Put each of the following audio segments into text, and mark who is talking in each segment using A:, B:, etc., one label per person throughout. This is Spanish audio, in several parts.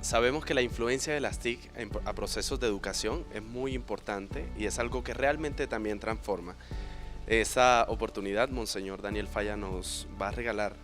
A: Sabemos que la influencia de las TIC a procesos de educación es muy importante y es algo que realmente también transforma. Esa oportunidad, Monseñor Daniel Falla nos va a regalar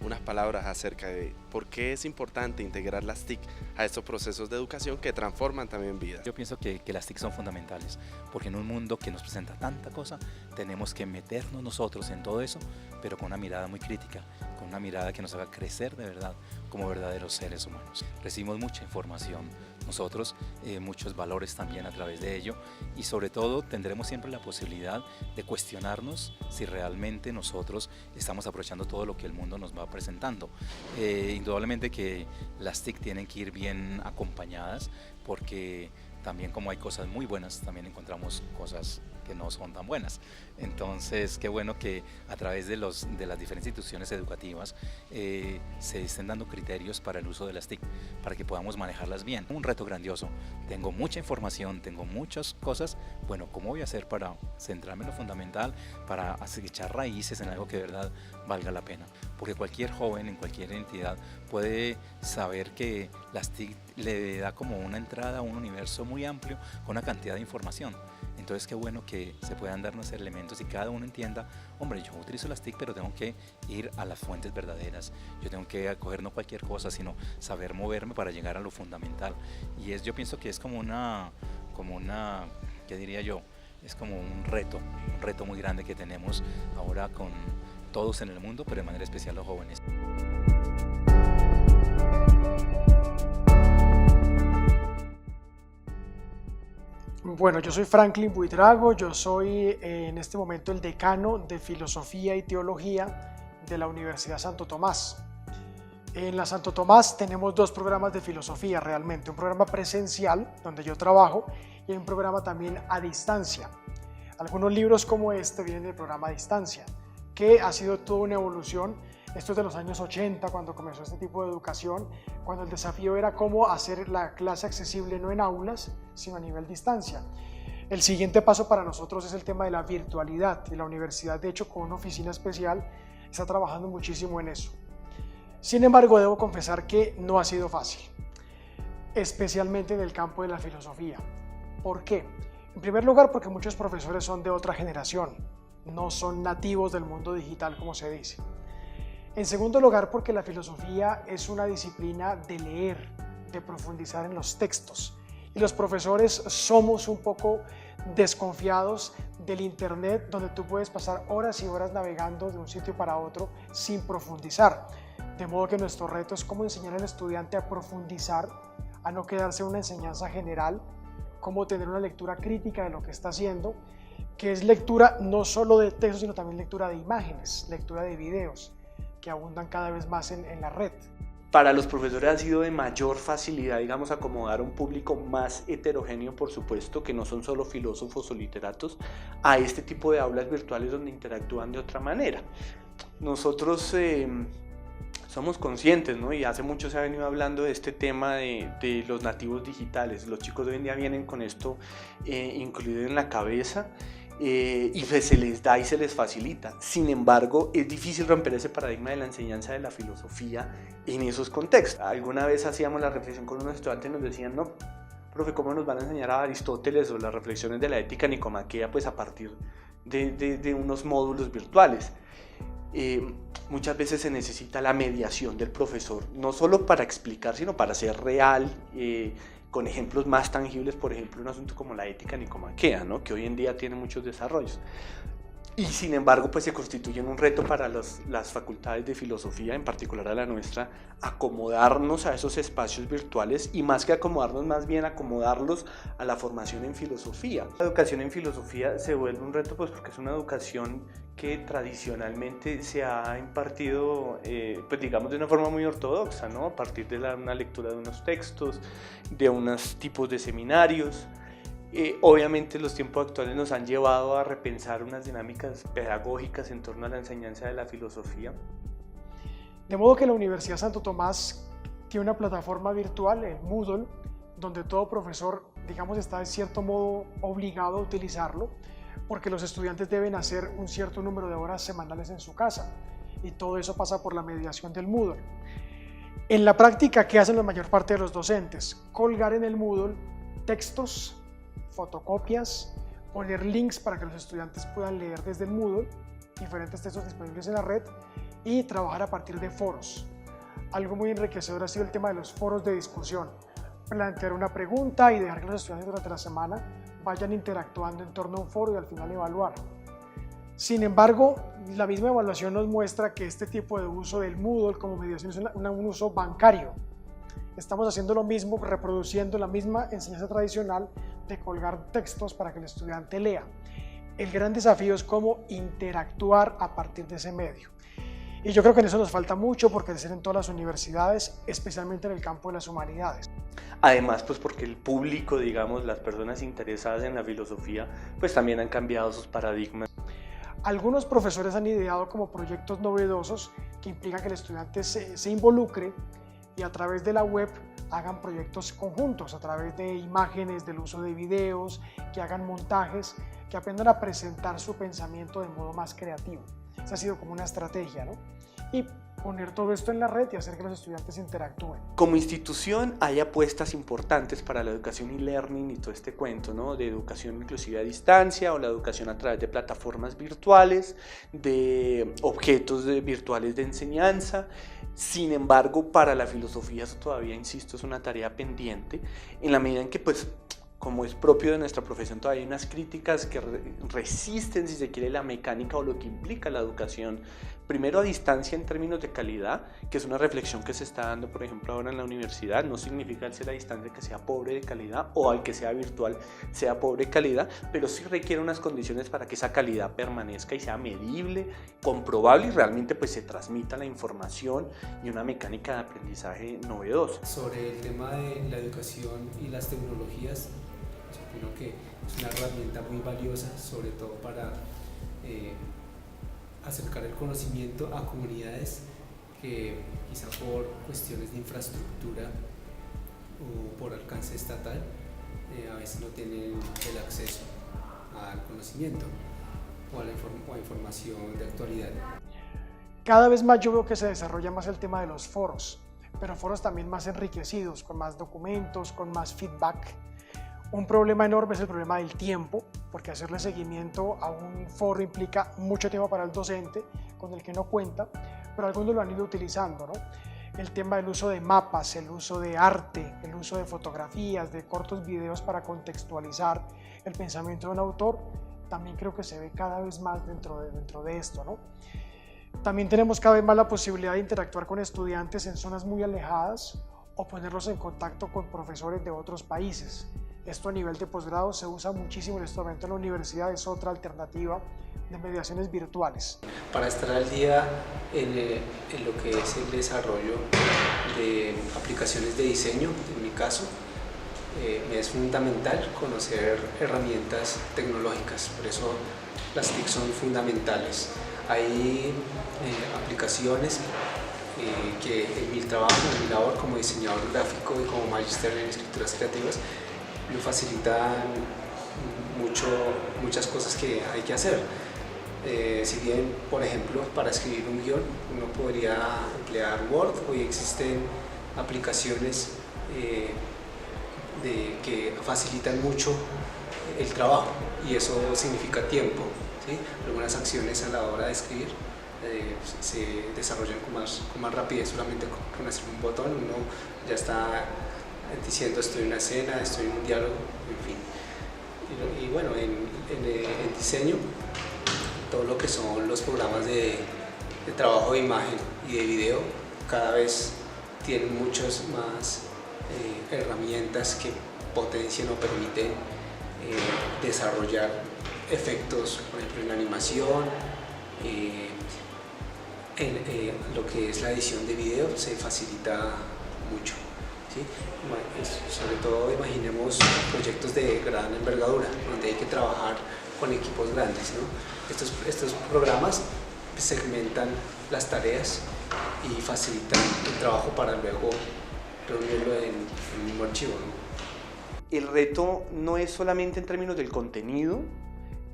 A: unas palabras acerca de por qué es importante integrar las TIC a estos procesos de educación que transforman también vidas.
B: Yo pienso que las TIC son fundamentales, porque en un mundo que nos presenta tanta cosa, tenemos que meternos nosotros en todo eso, pero con una mirada muy crítica, con una mirada que nos haga crecer de verdad como verdaderos seres humanos. Recibimos mucha información nosotros, muchos valores también a través de ello, y sobre todo tendremos siempre la posibilidad de cuestionarnos si realmente nosotros estamos aprovechando todo lo que el mundo nos va presentando. Indudablemente que las TIC tienen que ir bien acompañadas, porque también como hay cosas muy buenas, también encontramos cosas que no son tan buenas. Entonces, qué bueno que a través de las diferentes instituciones educativas se estén dando criterios para el uso de las TIC, para que podamos manejarlas bien. Un reto grandioso. Tengo mucha información, tengo muchas cosas. Bueno, ¿cómo voy a hacer para centrarme en lo fundamental, para echar raíces en algo que de verdad valga la pena? Porque cualquier joven en cualquier entidad puede saber que las TIC le da como una entrada a un universo muy amplio con una cantidad de información. Entonces, qué bueno que se puedan darnos elementos y cada uno entienda, hombre, yo utilizo las TIC, pero tengo que ir a las fuentes verdaderas. Yo tengo que acoger no cualquier cosa, sino saber moverme para llegar a lo fundamental. Y yo pienso que es como una, ¿qué diría yo? Es como un reto muy grande que tenemos ahora con todos en el mundo, pero de manera especial los jóvenes.
C: Bueno, yo soy Franklin Buitrago, yo soy en este momento el decano de Filosofía y Teología de la Universidad Santo Tomás. En la Santo Tomás tenemos dos programas de filosofía realmente, un programa presencial donde yo trabajo y un programa también a distancia. Algunos libros como este vienen del programa a distancia, que ha sido toda una evolución. Esto es de los años 80, cuando comenzó este tipo de educación, cuando el desafío era cómo hacer la clase accesible no en aulas, sino a nivel distancia. El siguiente paso para nosotros es el tema de la virtualidad, y la universidad, de hecho, con una oficina especial, está trabajando muchísimo en eso. Sin embargo, debo confesar que no ha sido fácil, especialmente en el campo de la filosofía. ¿Por qué? En primer lugar, porque muchos profesores son de otra generación, no son nativos del mundo digital, como se dice. En segundo lugar, porque la filosofía es una disciplina de leer, de profundizar en los textos. Y los profesores somos un poco desconfiados del internet, donde tú puedes pasar horas y horas navegando de un sitio para otro sin profundizar. De modo que nuestro reto es cómo enseñar al estudiante a profundizar, a no quedarse en una enseñanza general, cómo tener una lectura crítica de lo que está haciendo, que es lectura no solo de textos, sino también lectura de imágenes, lectura de videos, que abundan cada vez más en la red.
D: Para los profesores ha sido de mayor facilidad, digamos, acomodar a un público más heterogéneo, por supuesto, que no son solo filósofos o literatos, a este tipo de aulas virtuales donde interactúan de otra manera. Nosotros somos conscientes, ¿no? Y hace mucho se ha venido hablando de este tema de los nativos digitales. Los chicos de hoy en día vienen con esto incluido en la cabeza. Y se les da y se les facilita. Sin embargo, es difícil romper ese paradigma de la enseñanza de la filosofía en esos contextos. Alguna vez hacíamos la reflexión con unos estudiantes y nos decían, no, profe, ¿cómo nos van a enseñar a Aristóteles o las reflexiones de la ética nicomaquea pues a partir de unos módulos virtuales? Muchas veces se necesita la mediación del profesor, no solo para explicar, sino para ser real, con ejemplos más tangibles, por ejemplo, un asunto como la ética nicomaquea, ¿no? Que hoy en día tiene muchos desarrollos. Y sin embargo, pues se constituyen un reto para las facultades de filosofía, en particular a la nuestra, acomodarnos a esos espacios virtuales y más que acomodarnos, más bien acomodarlos a la formación en filosofía. La educación en filosofía se vuelve un reto pues porque es una educación que tradicionalmente se ha impartido, pues digamos, de una forma muy ortodoxa, ¿no? A partir de una lectura de unos textos, de unos tipos de seminarios. Obviamente los tiempos actuales nos han llevado a repensar unas dinámicas pedagógicas en torno a la enseñanza de la filosofía.
C: De modo que la Universidad Santo Tomás tiene una plataforma virtual, el Moodle, donde todo profesor, digamos, está de cierto modo obligado a utilizarlo, porque los estudiantes deben hacer un cierto número de horas semanales en su casa, y todo eso pasa por la mediación del Moodle. En la práctica, ¿qué hacen la mayor parte de los docentes? Colgar en el Moodle textos, fotocopias, poner links para que los estudiantes puedan leer desde el Moodle, diferentes textos disponibles en la red, y trabajar a partir de foros. Algo muy enriquecedor ha sido el tema de los foros de discusión. Plantear una pregunta y dejar que los estudiantes durante la semana vayan interactuando en torno a un foro y al final evaluar. Sin embargo, la misma evaluación nos muestra que este tipo de uso del Moodle como mediación es un uso bancario. Estamos haciendo lo mismo, reproduciendo la misma enseñanza tradicional de colgar textos para que el estudiante lea. El gran desafío es cómo interactuar a partir de ese medio. Y yo creo que en eso nos falta mucho por crecer en todas las universidades, especialmente en el campo de las humanidades.
D: Además, pues porque el público, digamos, las personas interesadas en la filosofía, pues también han cambiado sus paradigmas.
C: Algunos profesores han ideado como proyectos novedosos que implican que el estudiante se involucre y a través de la web hagan proyectos conjuntos, a través de imágenes, del uso de videos, que hagan montajes, que aprendan a presentar su pensamiento de modo más creativo. Esa ha sido como una estrategia, ¿no? Y poner todo esto en la red y hacer que los estudiantes interactúen.
D: Como institución hay apuestas importantes para la educación y learning y todo este cuento, ¿no? De educación inclusive a distancia o la educación a través de plataformas virtuales, de objetos virtuales de enseñanza. Sin embargo, para la filosofía eso todavía, insisto, es una tarea pendiente, en la medida en que, pues, como es propio de nuestra profesión, todavía hay unas críticas que resisten, si se quiere, la mecánica o lo que implica la educación, primero a distancia en términos de calidad, que es una reflexión que se está dando, por ejemplo, ahora en la universidad. No significa al ser a distancia que sea pobre de calidad o al que sea virtual sea pobre de calidad, pero sí requiere unas condiciones para que esa calidad permanezca y sea medible, comprobable y realmente pues se transmita la información y una mecánica de aprendizaje novedosa.
E: Sobre el tema de la educación y las tecnologías, yo creo que es una herramienta muy valiosa, sobre todo para acercar el conocimiento a comunidades que quizá por cuestiones de infraestructura o por alcance estatal a veces no tienen el acceso al conocimiento o a información de actualidad.
C: Cada vez más yo veo que se desarrolla más el tema de los foros, pero foros también más enriquecidos, con más documentos, con más feedback. Un problema enorme es el problema del tiempo, porque hacerle seguimiento a un foro implica mucho tiempo para el docente, con el que no cuenta, pero algunos lo han ido utilizando, ¿no? El tema del uso de mapas, el uso de arte, el uso de fotografías, de cortos videos para contextualizar el pensamiento de un autor, también creo que se ve cada vez más dentro de esto, ¿no? También tenemos cada vez más la posibilidad de interactuar con estudiantes en zonas muy alejadas o ponerlos en contacto con profesores de otros países. Esto a nivel de posgrado se usa muchísimo en este momento en la universidad, es otra alternativa de mediaciones virtuales.
E: Para estar al día en lo que es el desarrollo de aplicaciones de diseño, en mi caso, me es fundamental conocer herramientas tecnológicas, por eso las TIC son fundamentales. Hay aplicaciones que en mi trabajo, en mi labor como diseñador gráfico y como magíster en escrituras creativas, me facilitan muchas cosas que hay que hacer. Si bien, por ejemplo, para escribir un guión uno podría emplear Word, hoy existen aplicaciones que facilitan mucho el trabajo y eso significa tiempo, ¿sí? Algunas acciones a la hora de escribir se desarrollan con más rapidez, solamente con hacer un botón uno ya está diciendo estoy en una escena, estoy en un diálogo, en fin. Y bueno, en diseño, todo lo que son los programas de trabajo de imagen y de video cada vez tienen muchas más herramientas que potencian o permiten desarrollar efectos, por ejemplo en la animación, lo que es la edición de video se facilita mucho. ¿Sí? Sobre todo imaginemos proyectos de gran envergadura donde hay que trabajar con equipos grandes, ¿no? Estos programas segmentan las tareas y facilitan el trabajo para luego reunirlo en un mismo archivo, ¿no?
D: El reto no es solamente en términos del contenido,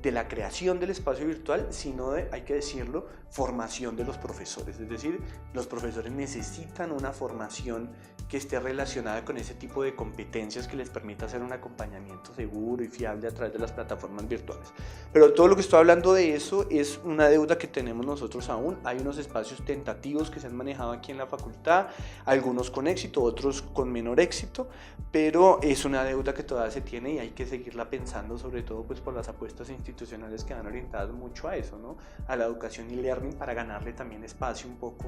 D: de la creación del espacio virtual, sino de, hay que decirlo, formación de los profesores. Es decir, los profesores necesitan una formación que esté relacionada con ese tipo de competencias que les permita hacer un acompañamiento seguro y fiable a través de las plataformas virtuales. Pero todo lo que estoy hablando de eso es una deuda que tenemos nosotros aún. Hay unos espacios tentativos que se han manejado aquí en la facultad, algunos con éxito, otros con menor éxito, pero es una deuda que todavía se tiene y hay que seguirla pensando, sobre todo pues por las apuestas institucionales que van orientadas mucho a eso, ¿no? A la educación y learning, para ganarle también espacio un poco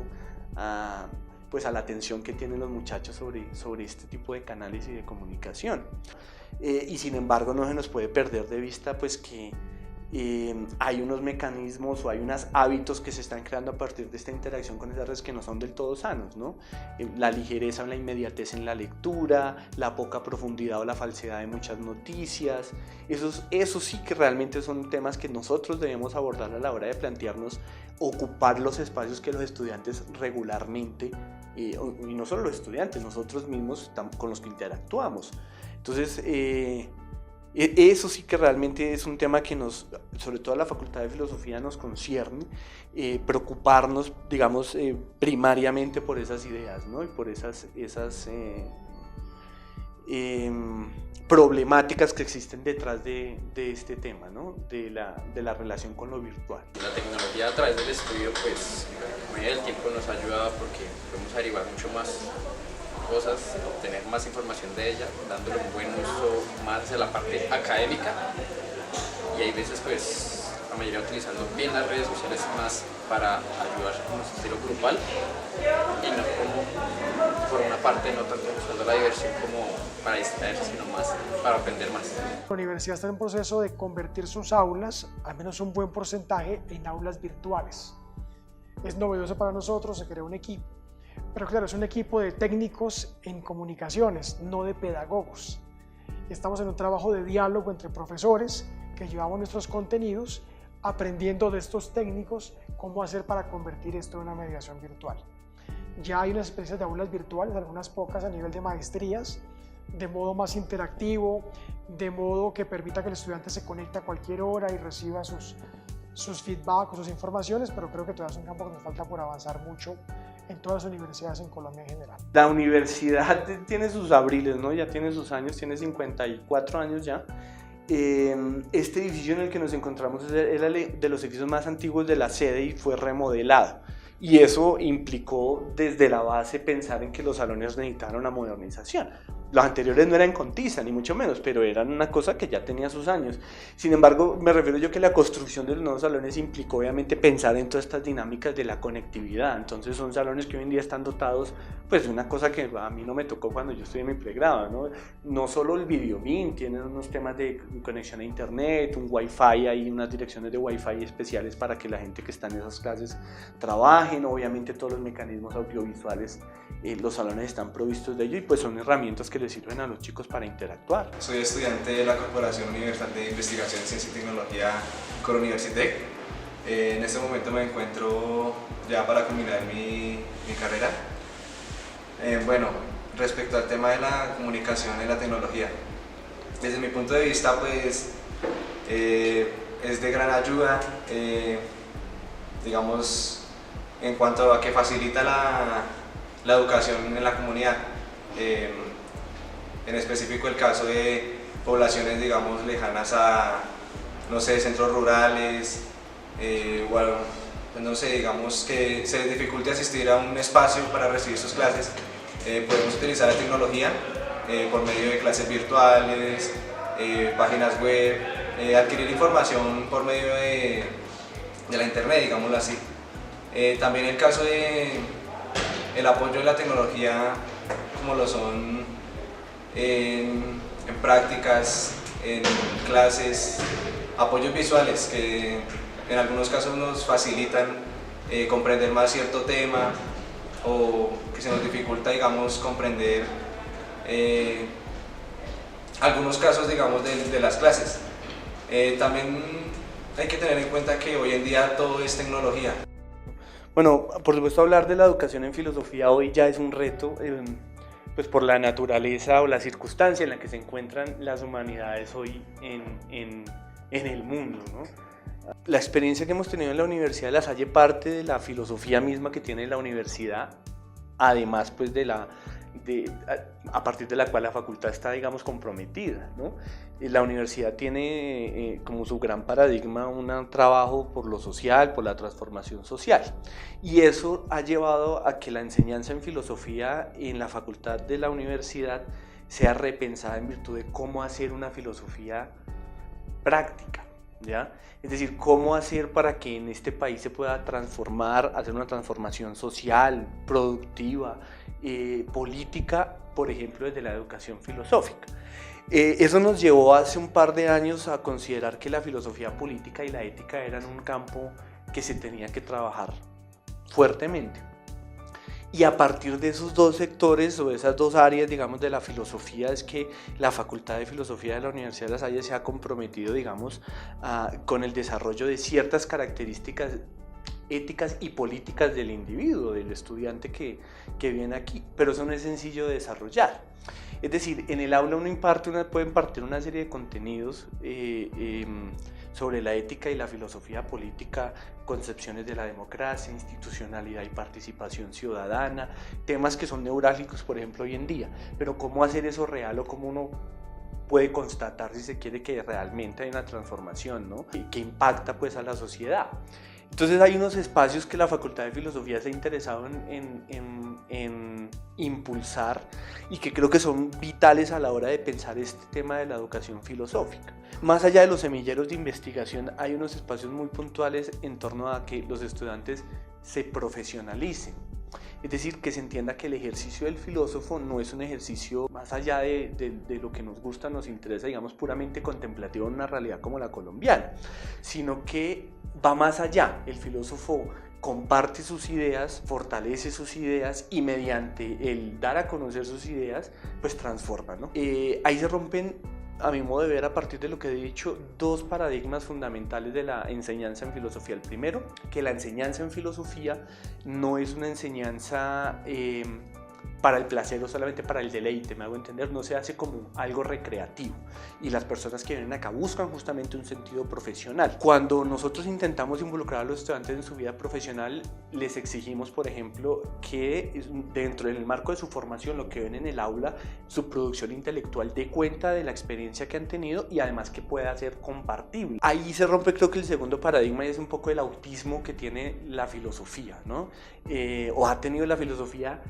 D: a, pues a la atención que tienen los muchachos sobre este tipo de canales y de comunicación. Y sin embargo no se nos puede perder de vista pues que hay unos mecanismos o hay unos hábitos que se están creando a partir de esta interacción con esas redes que no son del todo sanos, ¿no? La ligereza o la inmediatez en la lectura, la poca profundidad o la falsedad de muchas noticias, eso sí que realmente son temas que nosotros debemos abordar a la hora de plantearnos ocupar los espacios que los estudiantes regularmente, y no solo los estudiantes, nosotros mismos con los que interactuamos. Entonces, eso sí que realmente es un tema que nos, sobre todo a la Facultad de Filosofía, nos concierne, preocuparnos, digamos, primariamente por esas ideas, ¿no? Y por esas problemáticas que existen detrás de este tema, ¿no? de la relación con lo virtual.
F: La tecnología a través del estudio, pues, a medida del tiempo nos ha ayudado porque podemos averiguar mucho más cosas, obtener más información de ella, dándole un buen uso más hacia la parte académica, y hay veces pues la mayoría utilizando bien las redes sociales más para ayudar con nuestro estilo grupal y no como por una parte no tanto buscando la diversión como para distraerse, sino más para aprender más.
C: La universidad está en proceso de convertir sus aulas, al menos un buen porcentaje, en aulas virtuales. Es novedoso para nosotros, se creó un equipo. Pero claro, es un equipo de técnicos en comunicaciones, no de pedagogos. Estamos en un trabajo de diálogo entre profesores que llevamos nuestros contenidos, aprendiendo de estos técnicos cómo hacer para convertir esto en una mediación virtual. Ya hay unas especies de aulas virtuales, algunas pocas a nivel de maestrías, de modo más interactivo, de modo que permita que el estudiante se conecte a cualquier hora y reciba sus feedback o sus informaciones, pero creo que todavía es un campo que nos falta por avanzar mucho en todas las universidades en Colombia en general.
D: La universidad tiene sus abriles, ¿no? Ya tiene sus años, tiene 54 años ya. Este edificio en el que nos encontramos era de los edificios más antiguos de la sede y fue remodelado. Y eso implicó desde la base pensar en que los salones necesitaban una modernización. Los anteriores no eran con tiza, ni mucho menos, pero eran una cosa que ya tenía sus años. Sin embargo, me refiero yo que la construcción de los nuevos salones implicó obviamente pensar en todas estas dinámicas de la conectividad. Entonces son salones que hoy en día están dotados pues de una cosa que a mí no me tocó cuando yo estudié mi pregrado, ¿no? No solo el videobeam, tienen unos temas de conexión a internet, un wifi, hay unas direcciones de wifi especiales para que la gente que está en esas clases trabajen, obviamente todos los mecanismos audiovisuales, los salones están provistos de ello y pues son herramientas que les sirven a los chicos para interactuar.
G: Soy estudiante de la Corporación Universal de Investigación, Ciencia y Tecnología Coro Universitec. En este momento me encuentro ya para culminar mi carrera. Bueno, respecto al tema de la comunicación y la tecnología, desde mi punto de vista pues es de gran ayuda, digamos, en cuanto a que facilita la educación en la comunidad. En específico el caso de poblaciones, digamos, lejanas a, no sé, centros rurales, o no sé, digamos que se les dificulte asistir a un espacio para recibir sus clases, podemos utilizar la tecnología por medio de clases virtuales, páginas web, adquirir información por medio de la internet, digámoslo así. También el caso de el apoyo de la tecnología, como lo son en prácticas, en clases, apoyos visuales que en algunos casos nos facilitan comprender más cierto tema o que se nos dificulta, digamos, comprender algunos casos, digamos, de las clases. También hay que tener en cuenta que hoy en día todo es tecnología.
D: Bueno, por supuesto hablar de la educación en filosofía hoy ya es un reto, pues por la naturaleza o la circunstancia en la que se encuentran las humanidades hoy en en el mundo, ¿no? La experiencia que hemos tenido en la Universidad de La Salle parte de la filosofía misma que tiene la universidad, además pues a partir de la cual la facultad está, digamos, comprometida, ¿no? La universidad tiene como su gran paradigma un trabajo por lo social, por la transformación social, y eso ha llevado a que la enseñanza en filosofía en la facultad de la universidad sea repensada en virtud de cómo hacer una filosofía práctica, ¿ya? Es decir, cómo hacer para que en este país se pueda transformar, hacer una transformación social, productiva, política, por ejemplo, desde la educación filosófica. Eso nos llevó hace un par de años a considerar que la filosofía política y la ética eran un campo que se tenía que trabajar fuertemente. Y a partir de esos dos sectores o esas dos áreas, digamos, de la filosofía, es que la Facultad de Filosofía de la Universidad de La Salle se ha comprometido, digamos, con el desarrollo de ciertas características éticas y políticas del individuo, del estudiante que viene aquí, pero eso no es sencillo de desarrollar. Es decir, en el aula puede impartir una serie de contenidos sobre la ética y la filosofía política, concepciones de la democracia, institucionalidad y participación ciudadana, temas que son neurálgicos, por ejemplo, hoy en día, pero cómo hacer eso real o cómo uno puede constatar, si se quiere, que realmente hay una transformación, ¿no? que impacta pues a la sociedad. Entonces hay unos espacios que la Facultad de Filosofía se ha interesado en impulsar y que creo que son vitales a la hora de pensar este tema de la educación filosófica. Más allá de los semilleros de investigación, hay unos espacios muy puntuales en torno a que los estudiantes se profesionalicen. Es decir, que se entienda que el ejercicio del filósofo no es un ejercicio más allá de lo que nos gusta, nos interesa, digamos, puramente contemplativo en una realidad como la colombiana, sino que va más allá. El filósofo comparte sus ideas, fortalece sus ideas y mediante el dar a conocer sus ideas, pues transforma, ¿no? Ahí se rompen, a mi modo de ver, a partir de lo que he dicho, dos paradigmas fundamentales de la enseñanza en filosofía. El primero, que la enseñanza en filosofía no es una enseñanza para el placer o solamente para el deleite, me hago entender, no se hace como algo recreativo y las personas que vienen acá buscan justamente un sentido profesional. Cuando nosotros intentamos involucrar a los estudiantes en su vida profesional, les exigimos, por ejemplo, que dentro del marco de su formación, lo que ven en el aula, su producción intelectual dé cuenta de la experiencia que han tenido y además que pueda ser compartible. Ahí se rompe, creo que el segundo paradigma es un poco el autismo que tiene la filosofía, ¿no? O ha tenido la filosofía.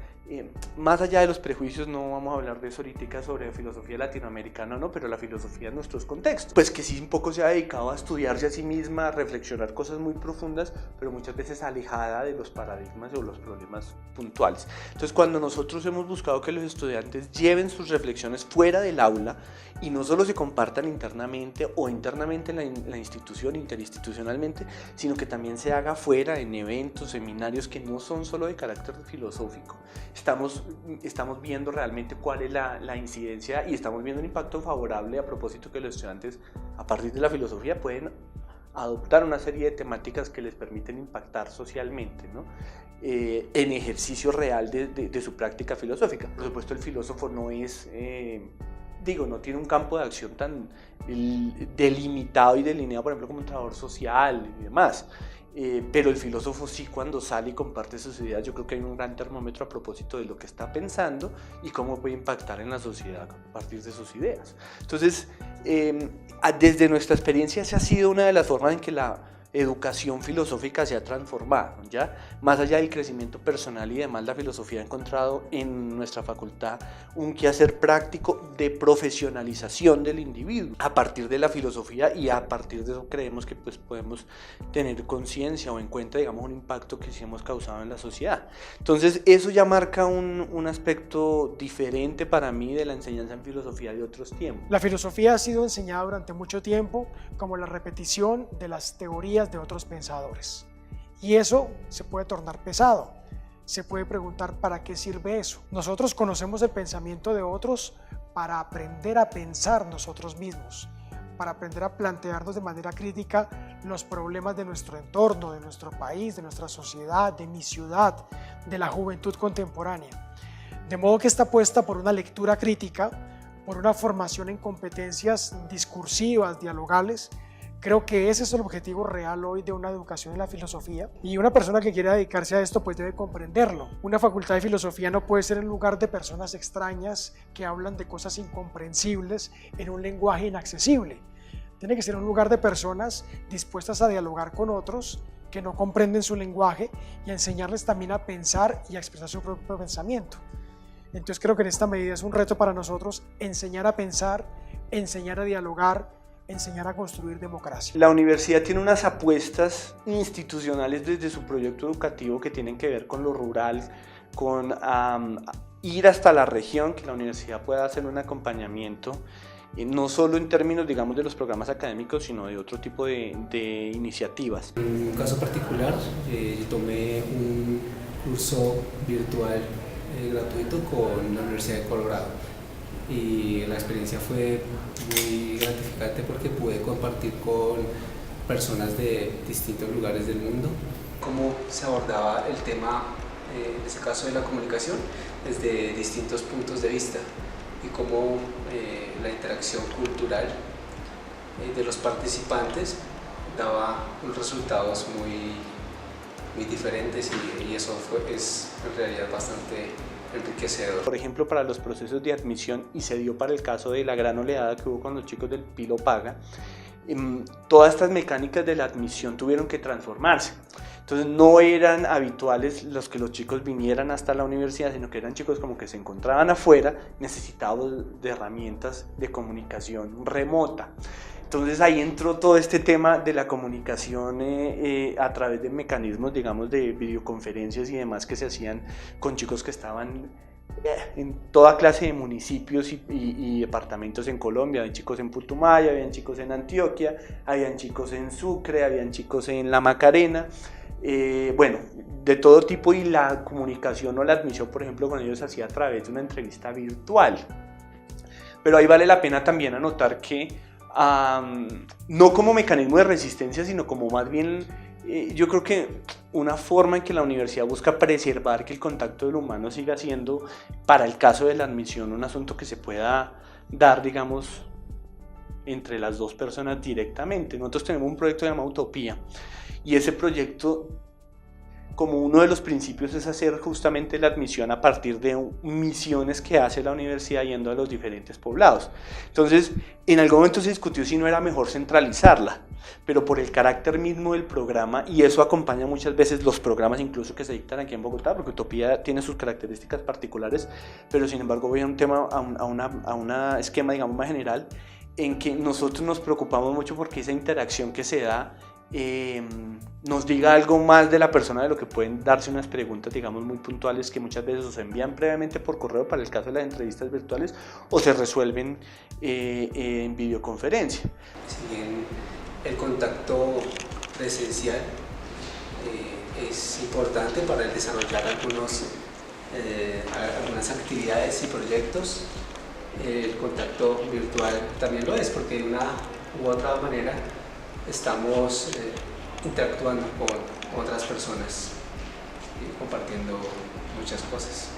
D: Más allá de los prejuicios, no vamos a hablar de eso ahorita sobre filosofía latinoamericana, ¿no? Pero la filosofía en nuestros contextos, pues que sí un poco se ha dedicado a estudiarse a sí misma, a reflexionar cosas muy profundas, pero muchas veces alejada de los paradigmas o los problemas puntuales. Entonces, cuando nosotros hemos buscado que los estudiantes lleven sus reflexiones fuera del aula y no solo se compartan internamente o internamente en la institución, interinstitucionalmente, sino que también se haga fuera en eventos, seminarios que no son solo de carácter filosófico. Estamos viendo realmente cuál es la incidencia y estamos viendo un impacto favorable a propósito que los estudiantes a partir de la filosofía pueden adoptar una serie de temáticas que les permiten impactar socialmente, ¿no? En ejercicio real de su práctica filosófica. Por supuesto, el filósofo no es, no tiene un campo de acción tan delimitado y delineado, por ejemplo, como un trabajador social y demás. Pero el filósofo sí, cuando sale y comparte sus ideas, yo creo que hay un gran termómetro a propósito de lo que está pensando y cómo puede impactar en la sociedad a partir de sus ideas. Entonces, desde nuestra experiencia, esa ha sido una de las formas en que la educación filosófica se ha transformado, ¿ya? Más allá del crecimiento personal y demás, la filosofía ha encontrado en nuestra facultad un quehacer práctico de profesionalización del individuo a partir de la filosofía, y a partir de eso creemos que pues podemos tener conciencia o en cuenta, digamos, un impacto que sí hemos causado en la sociedad. Entonces eso ya marca un aspecto diferente para mí de la enseñanza en filosofía de otros tiempos.
C: La filosofía ha sido enseñada durante mucho tiempo como la repetición de las teorías de otros pensadores, y eso se puede tornar pesado. Se puede preguntar ¿para qué sirve eso? Nosotros conocemos el pensamiento de otros para aprender a pensar nosotros mismos, para aprender a plantearnos de manera crítica los problemas de nuestro entorno, de nuestro país, de nuestra sociedad, de mi ciudad, de la juventud contemporánea. De modo que está puesta por una lectura crítica, por una formación en competencias discursivas, dialogales, Creo que ese es el objetivo real hoy de una educación en la filosofía, y una persona que quiera dedicarse a esto pues debe comprenderlo. Una facultad de filosofía no puede ser el lugar de personas extrañas que hablan de cosas incomprensibles en un lenguaje inaccesible. Tiene que ser un lugar de personas dispuestas a dialogar con otros que no comprenden su lenguaje y a enseñarles también a pensar y a expresar su propio pensamiento. Entonces creo que en esta medida es un reto para nosotros enseñar a pensar, enseñar a dialogar, enseñar a construir democracia.
D: La universidad tiene unas apuestas institucionales desde su proyecto educativo que tienen que ver con lo rural, con ir hasta la región, que la universidad pueda hacer un acompañamiento, no solo en términos, digamos, de los programas académicos, sino de otro tipo de iniciativas.
E: En un caso particular, yo tomé un curso virtual gratuito con la Universidad de Colorado, y la experiencia fue muy gratificante porque pude compartir con personas de distintos lugares del mundo cómo se abordaba el tema, en este caso de la comunicación, desde distintos puntos de vista, y cómo la interacción cultural de los participantes daba unos resultados muy diferentes, y eso es en realidad bastante enriquecedor.
D: Por ejemplo, para los procesos de admisión, y se dio para el caso de la gran oleada que hubo con los chicos del Pilo Paga, todas estas mecánicas de la admisión tuvieron que transformarse. Entonces no eran habituales los que los chicos vinieran hasta la universidad, sino que eran chicos como que se encontraban afuera, necesitados de herramientas de comunicación remota. Entonces ahí entró todo este tema de la comunicación a través de mecanismos, digamos, de videoconferencias y demás que se hacían con chicos que estaban en toda clase de municipios y departamentos en Colombia. Habían chicos en Putumayo, habían chicos en Antioquia, habían chicos en Sucre, habían chicos en La Macarena. Bueno, de todo tipo, y la comunicación o la admisión, por ejemplo, con ellos se hacía a través de una entrevista virtual. Pero ahí vale la pena también anotar que no como mecanismo de resistencia, sino como más bien, yo creo que una forma en que la universidad busca preservar que el contacto del humano siga siendo, para el caso de la admisión, un asunto que se pueda dar, digamos, entre las dos personas directamente. Nosotros tenemos un proyecto llamado Utopía, y ese proyecto, como uno de los principios, es hacer justamente la admisión a partir de misiones que hace la universidad yendo a los diferentes poblados. Entonces, en algún momento se discutió si no era mejor centralizarla, pero por el carácter mismo del programa, y eso acompaña muchas veces los programas incluso que se dictan aquí en Bogotá, porque Utopía tiene sus características particulares, pero sin embargo voy a un tema, a un esquema, digamos, más general, en que nosotros nos preocupamos mucho porque esa interacción que se da nos diga algo más de la persona de lo que pueden darse unas preguntas, digamos, muy puntuales, que muchas veces o se envían previamente por correo para el caso de las entrevistas virtuales, o se resuelven en videoconferencia.
E: Si bien el contacto presencial es importante para el desarrollar algunas actividades y proyectos, el contacto virtual también lo es, porque de una u otra manera estamos interactuando con otras personas y compartiendo muchas cosas.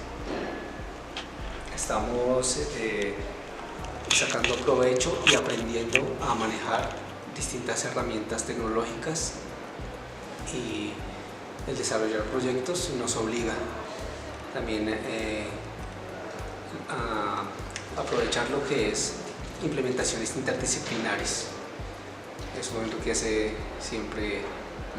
E: Estamos sacando provecho y aprendiendo a manejar distintas herramientas tecnológicas, y el desarrollar proyectos nos obliga también a aprovechar lo que es implementaciones interdisciplinares. Eso enriquece siempre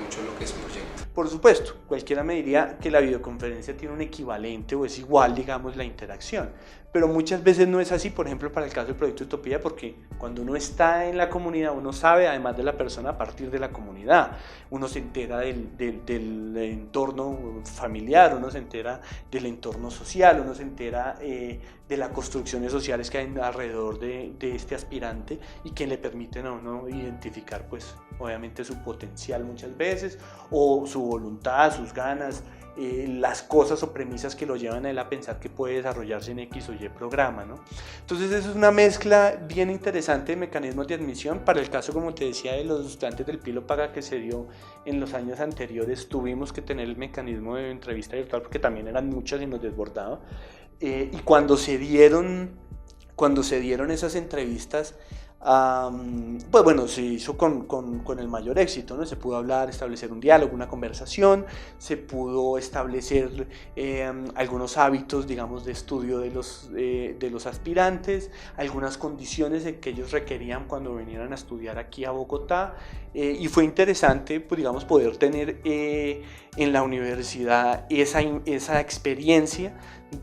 E: mucho lo que es un proyecto.
D: Por supuesto, cualquiera me diría que la videoconferencia tiene un equivalente o es igual, digamos, la interacción, pero muchas veces no es así. Por ejemplo, para el caso del proyecto Utopía, porque cuando uno está en la comunidad, uno sabe además de la persona a partir de la comunidad, uno se entera del entorno familiar, uno se entera del entorno social, uno se entera de las construcciones sociales que hay alrededor de este aspirante, y que le permiten a uno identificar, pues, obviamente su potencial muchas veces, o su voluntad, sus ganas, las cosas o premisas que lo llevan a él a pensar que puede desarrollarse en X o Y programa, ¿no? Entonces eso es una mezcla bien interesante de mecanismos de admisión. Para el caso, como te decía, de los estudiantes del Pilo Paga que se dio en los años anteriores, tuvimos que tener el mecanismo de entrevista virtual porque también eran muchas y nos desbordaba, y cuando se dieron esas entrevistas, pues bueno, se hizo con el mayor éxito, ¿no? Se pudo hablar, establecer un diálogo, una conversación, se pudo establecer algunos hábitos, digamos, de estudio de los aspirantes, algunas condiciones que ellos requerían cuando vinieran a estudiar aquí a Bogotá, y fue interesante, pues, digamos, poder tener en la universidad esa experiencia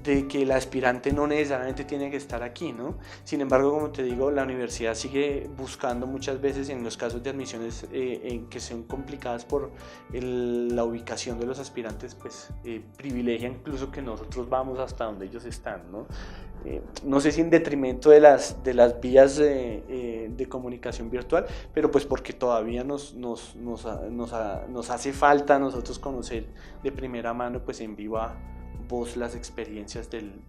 D: de que el aspirante no necesariamente tiene que estar aquí, ¿no? Sin embargo, como te digo, la universidad sigue buscando muchas veces en los casos de admisiones que son complicadas por la ubicación de los aspirantes, pues privilegia incluso que nosotros vamos hasta donde ellos están, ¿no? No sé si en detrimento de las vías de comunicación virtual, pero pues porque todavía nos hace falta a nosotros conocer de primera mano, pues en viva voz, las experiencias del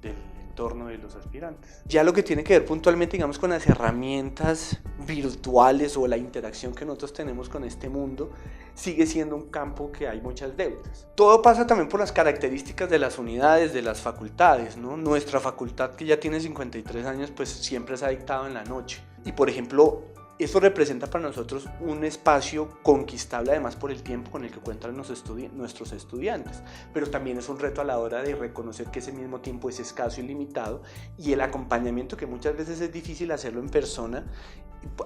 D: entorno de los aspirantes. Ya lo que tiene que ver puntualmente, digamos, con las herramientas virtuales o la interacción que nosotros tenemos con este mundo, sigue siendo un campo que hay muchas deudas. Todo pasa también por las características de las unidades, de las facultades, ¿no? Nuestra facultad, que ya tiene 53 años, pues siempre se ha dictado en la noche. Y por ejemplo, esto representa para nosotros un espacio conquistable, además por el tiempo con el que cuentan nuestros estudiantes, pero también es un reto a la hora de reconocer que ese mismo tiempo es escaso y limitado, y el acompañamiento, que muchas veces es difícil hacerlo en persona,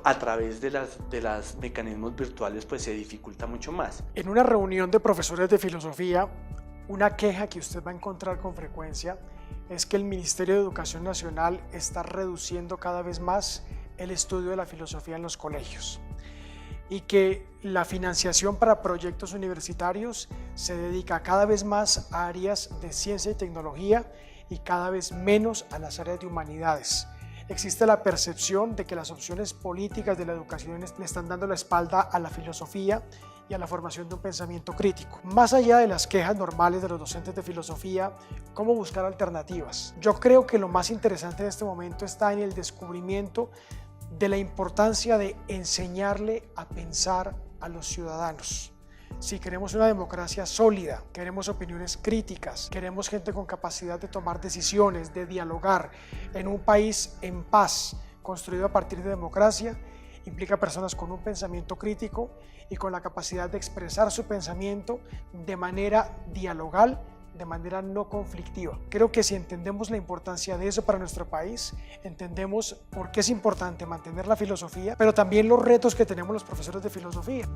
D: a través de las mecanismos virtuales, pues se dificulta mucho más.
C: En una reunión de profesores de filosofía, una queja que usted va a encontrar con frecuencia es que el Ministerio de Educación Nacional está reduciendo cada vez más el estudio de la filosofía en los colegios, y que la financiación para proyectos universitarios se dedica cada vez más a áreas de ciencia y tecnología y cada vez menos a las áreas de humanidades. Existe la percepción de que las opciones políticas de la educación le están dando la espalda a la filosofía y a la formación de un pensamiento crítico. Más allá de las quejas normales de los docentes de filosofía, ¿cómo buscar alternativas? Yo creo que lo más interesante en este momento está en el descubrimiento de la importancia de enseñarle a pensar a los ciudadanos. Si queremos una democracia sólida, queremos opiniones críticas, queremos gente con capacidad de tomar decisiones, de dialogar en un país en paz, construido a partir de democracia, implica personas con un pensamiento crítico y con la capacidad de expresar su pensamiento de manera dialogal, de manera no conflictiva. Creo que si entendemos la importancia de eso para nuestro país, entendemos por qué es importante mantener la filosofía, pero también los retos que tenemos los profesores de filosofía.